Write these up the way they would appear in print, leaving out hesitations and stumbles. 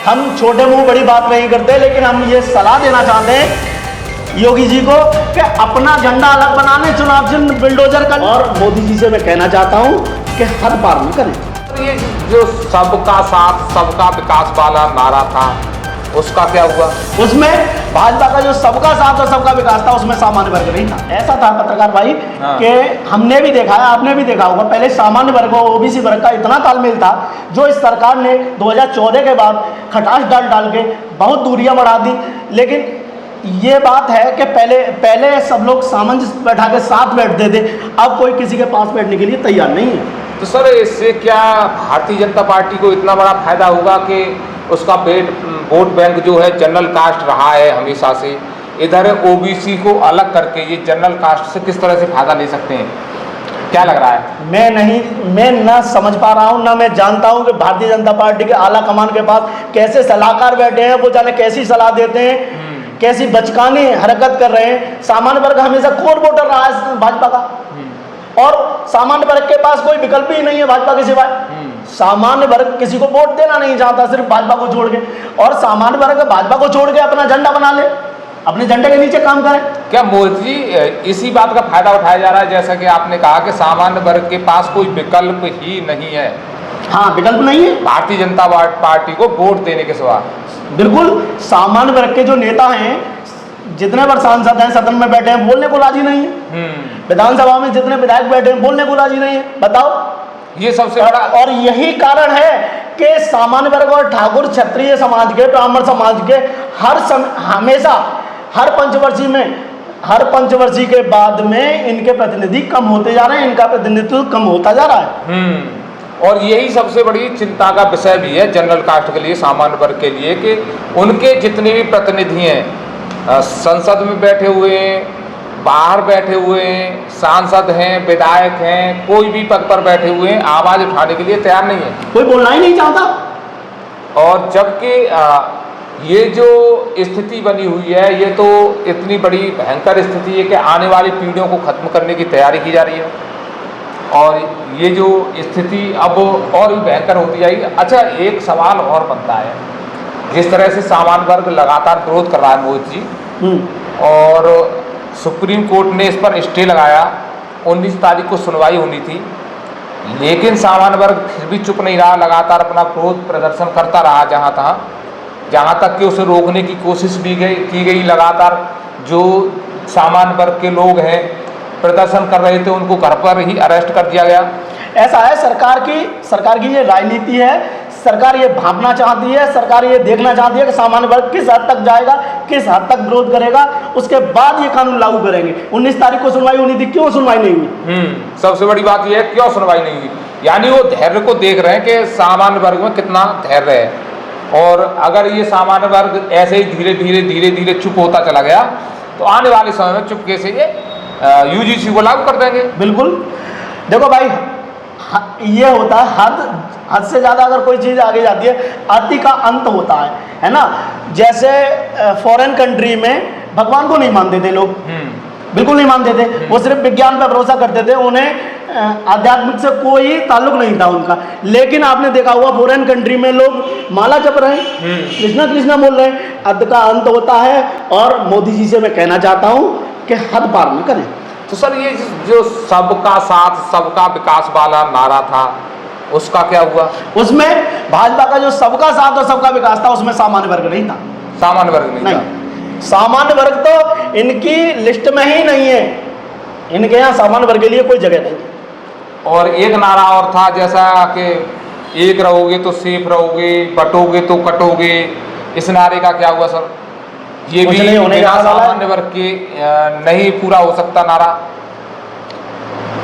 हम छोटे मुंह बड़ी बात नहीं करते, लेकिन हम ये सलाह देना चाहते हैं योगी जी को कि अपना झंडा अलग बनाने, चुनाव चिन्ह बुलडोजर का। और मोदी जी से मैं कहना चाहता हूँ कि हद पार न करें। ये जो सबका साथ सबका विकास वाला नारा था उसका क्या हुआ? उसमें भाजपा का जो सबका साथ और सबका विकास था उसमें सामान्य वर्ग नहीं था। ऐसा था पत्रकार भाई कि हमने भी देखा है, आपने भी देखा होगा, पहले सामान्य वर्ग और ओबीसी वर्ग का इतना तालमेल था जो इस सरकार ने 2014 के बाद खटास डाल के बहुत दूरियां बढ़ा दी। लेकिन ये बात है कि पहले सब लोग सामंजस्य बैठा के साथ बैठते थे, अब कोई किसी के पास बैठने के लिए तैयार नहीं है। तो सर इससे क्या भारतीय जनता पार्टी को इतना बड़ा फायदा होगा कि उसका वोट बैंक जो है जनरल कास्ट रहा है हमेशा से, इधर ओबीसी को अलग करके ये जनरल कास्ट से किस तरह से फायदा ले सकते हैं, क्या लग रहा है? मैं ना समझ पा रहा हूँ, ना मैं जानता हूँ कि भारतीय जनता पार्टी के आला कमान के पास कैसे सलाहकार बैठे हैं, वो जाने कैसी सलाह देते हैं, कैसी बचकानी हरकत कर रहे हैं। सामान्य वर्ग हमेशा कोर वोटर रहा है भाजपा का, और सामान्य वर्ग के पास कोई विकल्प ही नहीं है भाजपा के सिवाय। सामान्य वर्ग किसी को वोट देना नहीं चाहता, सिर्फ भाजपा को छोड़ के, और सामान्य वर्ग भाजपा को छोड़ के अपना झंडा बना ले, अपने झंडे के नीचे काम करें। क्या मोदी जी इसी बात का फायदा उठाया जा रहा है, जैसा कि आपने कहा कि सामान्य वर्ग के पास कोई विकल्प ही नहीं है? हाँ, विकल्प नहीं है भारतीय जनता पार्टी को वोट देने के सिवा। बिल्कुल। सामान्य वर्ग के जो नेता हैं, जितने बार सांसद हैं सदन में बैठे हैं, बोलने को राजी नहीं है। विधानसभा में जितने विधायक बैठे हैं बोलने को राजी नहीं है। बताओ, ये सबसे बड़ा और यही कारण है कि सामान्य वर्ग और ठाकुर क्षत्रिय समाज के, ब्राह्मण समाज के हमेशा हर पंचवर्षीय के बाद में इनके प्रतिनिधि कम होते जा रहे हैं, इनका प्रतिनिधित्व कम होता जा रहा है। और यही सबसे बड़ी चिंता का विषय भी है जनरल कास्ट के लिए, सामान्य वर्ग के लिए, कि उनके जितने भी प्रतिनिधि हैं, संसद में बैठे हुए हैं, बाहर बैठे हुए हैं, सांसद हैं, विधायक हैं, कोई भी पद पर बैठे हुए हैं, आवाज उठाने के लिए तैयार नहीं है, कोई बोलना ही नहीं चाहता। और जबकि ये जो स्थिति बनी हुई है, ये तो इतनी बड़ी भयंकर स्थिति है कि आने वाली पीढ़ियों को खत्म करने की तैयारी की जा रही है, और ये जो स्थिति अब और भी भयंकर होती जाएगी। अच्छा, एक सवाल और बनता है, जिस तरह से सामान्य वर्ग लगातार विरोध कर रहा है मोदी जी, और सुप्रीम कोर्ट ने इस पर स्टे लगाया, 19 तारीख को सुनवाई होनी थी, लेकिन सामान्य वर्ग फिर भी चुप नहीं रहा, लगातार अपना विरोध प्रदर्शन करता रहा जहाँ तक कि उसे रोकने की कोशिश भी की गई। लगातार जो सामान्य वर्ग के लोग हैं प्रदर्शन कर रहे थे उनको घर पर ही अरेस्ट कर दिया गया। ऐसा है सरकार की ये राजनीति है। सरकार ये भांपना चाहती है, सरकार ये देखना चाहती है कि सामान्य वर्ग किस हद तक जाएगा, किस हद तक विरोध करेगा, उसके बाद ये कानून लागू करेंगे। 19 तारीख को सुनवाई होनी थी, क्यों सुनवाई नहीं हुई? सबसे बड़ी बात यह है क्यों सुनवाई नहीं हुई, यानी वो धैर्य को देख रहे हैं कि सामान्य वर्ग में कितना धैर्य है, और अगर ये सामान्य वर्ग ऐसे ही धीरे धीरे चुप होता चला गया तो आने वाले समय में चुपके से ये यूजीसी को लागू कर देंगे। बिल्कुल। देखो भाई, ये होता है हद से ज़्यादा अगर कोई चीज़ आगे जाती है, अति का अंत होता है ना। जैसे फॉरेन कंट्री में भगवान को नहीं मानते थे लोग, बिल्कुल नहीं मानते थे, वो सिर्फ विज्ञान पर भरोसा करते थे, उन्हें आध्यात्मिक से कोई ताल्लुक नहीं था उनका। लेकिन आपने देखा होगा फॉरेन कंट्री में लोग माला जप रहे हैं, कृष्णा कृष्णा बोल रहे हैं, अति का अंत होता है। और मोदी जी से मैं कहना चाहता हूँ कि हद पार न करें। तो सर ये जो सबका साथ सबका विकास वाला नारा था उसका क्या हुआ? उसमें भाजपा का जो सबका साथ और सबका विकास था उसमें सामान्य वर्ग नहीं था। सामान्य वर्ग नहीं था। सामान्य वर्ग तो इनकी लिस्ट में ही नहीं है, इनके यहाँ सामान्य वर्ग के लिए कोई जगह नहीं है। और एक नारा और था, जैसा कि एक रहोगे तो सेफ रहोगे, बटोगे तो कटोगे, इस नारे का क्या हुआ सर? ये भी सामान्य वर्ग के नहीं पूरा हो सकता नारा।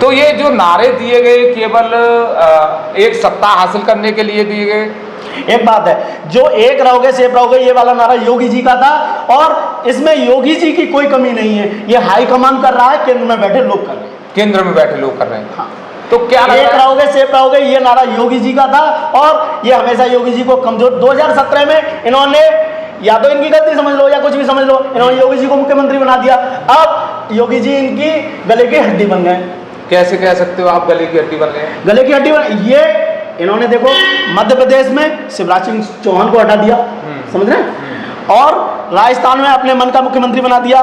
तो ये जो नारे दिए गए केवल एक सत्ता हासिल करने के लिए दिए गए। एक बात है, जो एक रहोगे सेफ रहोगे ये वाला नारा योगी जी का था, और इसमें योगी जी की कोई कमी नहीं है, ये हाई कमान कर रहा है, केंद्र में बैठे लोग कर रहे हैं। केंद्र में बैठे लोग कर रहे हैं। हाँ। तो क्या एक रहोगे सेफ रहोगे ये नारा योगी जी का था, और ये हमेशा योगी जी को कमजोर, 2017 में इन्होंने, या तो इनकी गलती समझ लो या कुछ भी समझ लो, इन्होंने योगी जी को मुख्यमंत्री बना दिया। अब योगी जी इनकी गले की हड्डी बन गए। कैसे कह सकते हो आप गले की हड्डी बन गए? गले की हड्डी बन, ये इन्होंने देखो मध्य प्रदेश में शिवराज सिंह चौहान को हटा दिया, समझ रहे हैं, और राजस्थान में अपने मन का मुख्यमंत्री बना दिया,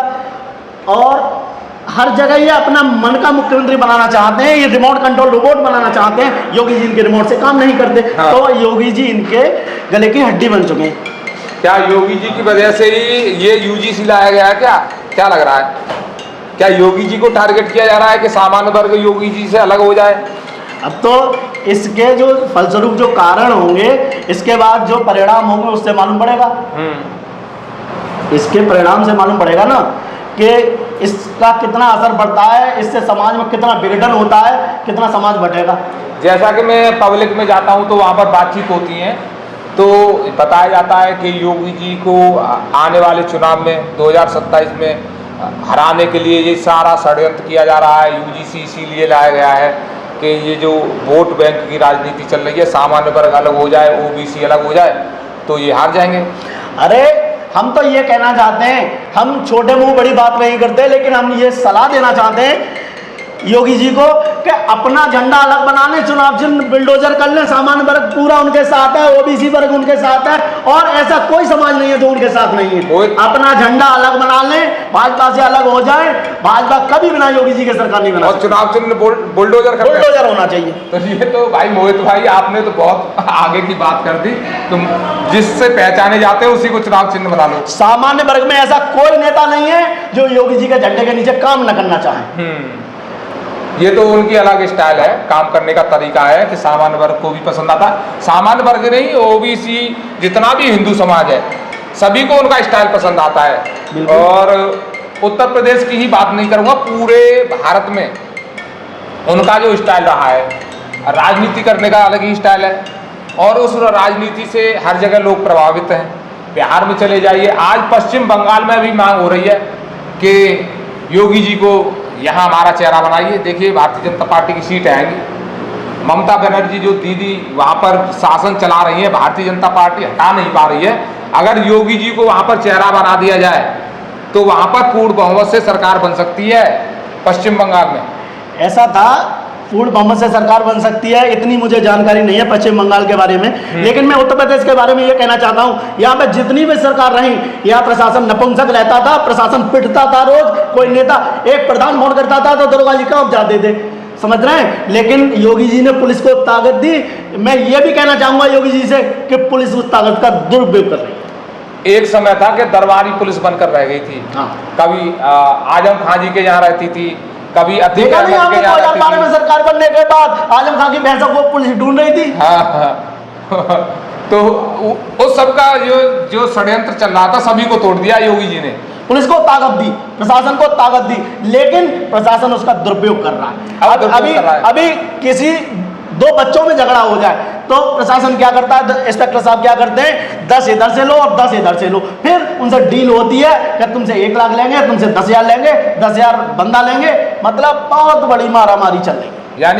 और हर जगह ये अपना मन का मुख्यमंत्री बनाना चाहते हैं। ये रिमोट कंट्रोल रोबोट बनाना चाहते हैं। योगी जी इनके रिमोट से काम नहीं करते। हाँ। तो योगी जी इनके गले की हड्डी बन चुके हैं। क्या योगी जी की वजह से ही ये यूजीसी लाया गया है? क्या लग रहा है? क्या योगी जी को टारगेट किया जा रहा है कि सामान्य वर्ग योगी जी से अलग हो जाए? अब तो इसके जो फलस्वरूप जो कारण होंगे, इसके बाद जो परिणाम होंगे उससे मालूम पड़ेगा। इसके परिणाम से मालूम पड़ेगा ना कि इसका कितना असर पड़ता है, इससे समाज में कितना विघटन होता है, कितना समाज बटेगा। जैसा कि मैं पब्लिक में जाता हूं तो वहां पर बातचीत होती है, तो बताया जाता है कि योगी जी को आने वाले चुनाव में 2027 में हराने के लिए ये सारा षड्यंत्र किया जा रहा है। यूजीसी इसीलिए लाया गया है कि ये जो वोट बैंक की राजनीति चल रही है, सामान्य वर्ग अलग हो जाए, ओबीसी अलग हो जाए, तो ये हार जाएंगे। अरे हम तो ये कहना चाहते हैं, हम छोटे मुंह बड़ी बात नहीं करते, लेकिन हम ये सलाह देना चाहते हैं योगी जी को कि अपना झंडा अलग बना लें, चुनाव चिन्ह बिल्डोजर कर लें, सामान्य वर्ग पूरा उनके साथ है, ओबीसी वर्ग उनके साथ है, और ऐसा कोई समाज नहीं है जो उनके साथ नहीं है। अपना झंडा अलग बना लें, भाजपा से अलग हो जाए। भाजपा कभी बिना योगी जी के सरकार नहीं बना, और चुनाव चिन्ह बुलडोजर होना चाहिए। तो ये तो भाई मोहित भाई आपने तो बहुत आगे की बात कर दी। तुम जिससे पहचाने जाते हैं उसी को चुनाव चिन्ह बना लो। सामान्य वर्ग में ऐसा कोई नेता नहीं है जो योगी जी के झंडे के नीचे काम न करना चाहे। ये तो उनकी अलग स्टाइल है, काम करने का तरीका है कि सामान्य वर्ग को भी पसंद आता है। सामान्य वर्ग नहीं, ओबीसी जितना भी हिंदू समाज है सभी को उनका स्टाइल पसंद आता है। और उत्तर प्रदेश की ही बात नहीं करूँगा, पूरे भारत में उनका जो स्टाइल रहा है, राजनीति करने का अलग ही स्टाइल है, और उस राजनीति से हर जगह लोग प्रभावित हैं। बिहार में चले जाइए, आज पश्चिम बंगाल में भी मांग हो रही है कि योगी जी को यहाँ हमारा चेहरा बनाइए। देखिए भारतीय जनता पार्टी की सीट आएंगी, ममता बनर्जी जो दीदी वहाँ पर शासन चला रही है, भारतीय जनता पार्टी हटा नहीं पा रही है। अगर योगी जी को वहाँ पर चेहरा बना दिया जाए तो वहाँ पर पूर्ण बहुमत से सरकार बन सकती है पश्चिम बंगाल में। ऐसा था, पूर्ण बहुमत से सरकार बन सकती है, इतनी मुझे जानकारी नहीं है पश्चिम बंगाल के बारे में, लेकिन मैं उत्तर प्रदेश के बारे में ये कहना चाहता हूँ, यहाँ पे जितनी भी सरकार रही, यहाँ प्रशासन नपुंसक रहता था, प्रशासन पिटता था। रोज कोई नेता एक प्रधान फोन करता था तो दरोगा जी कहाँ जाते थे, समझ रहे हैं। लेकिन योगी जी ने पुलिस को ताकत दी। मैं ये भी कहना चाहूंगा योगी जी से कि पुलिस उस ताकत का दुरुपयोग कर रही है। एक समय था कि दरबारी पुलिस बनकर रह गई थी। हाँ। कभी आजम खान जी के यहाँ रहती थी, कभी देखा नहीं आपने 2012 में सरकार बनने के बाद आजम खान की भैंसों को पुलिस ढूंढ रही थी। हाँ। तो उस सबका जो षड्यंत्र चल रहा था सभी को तोड़ दिया योगी जी ने। पुलिस को ताकत दी, प्रशासन को ताकत दी, लेकिन प्रशासन उसका दुरुपयोग कर रहा है। अभी किसी दो बच्चों में झगड़ा हो जाए तो प्रशासन क्या करता है, इंस्पेक्टर साहब क्या करते हैं, 10 इधर से लो और 10 इधर से लो। फिर उनसे डील होती है कि तुमसे 1 लाख लेंगे, तुमसे 10,000 लेंगे, 10,000 बंदा लेंगे। मतलब बहुत बड़ी मारामारी चल रही है। यानी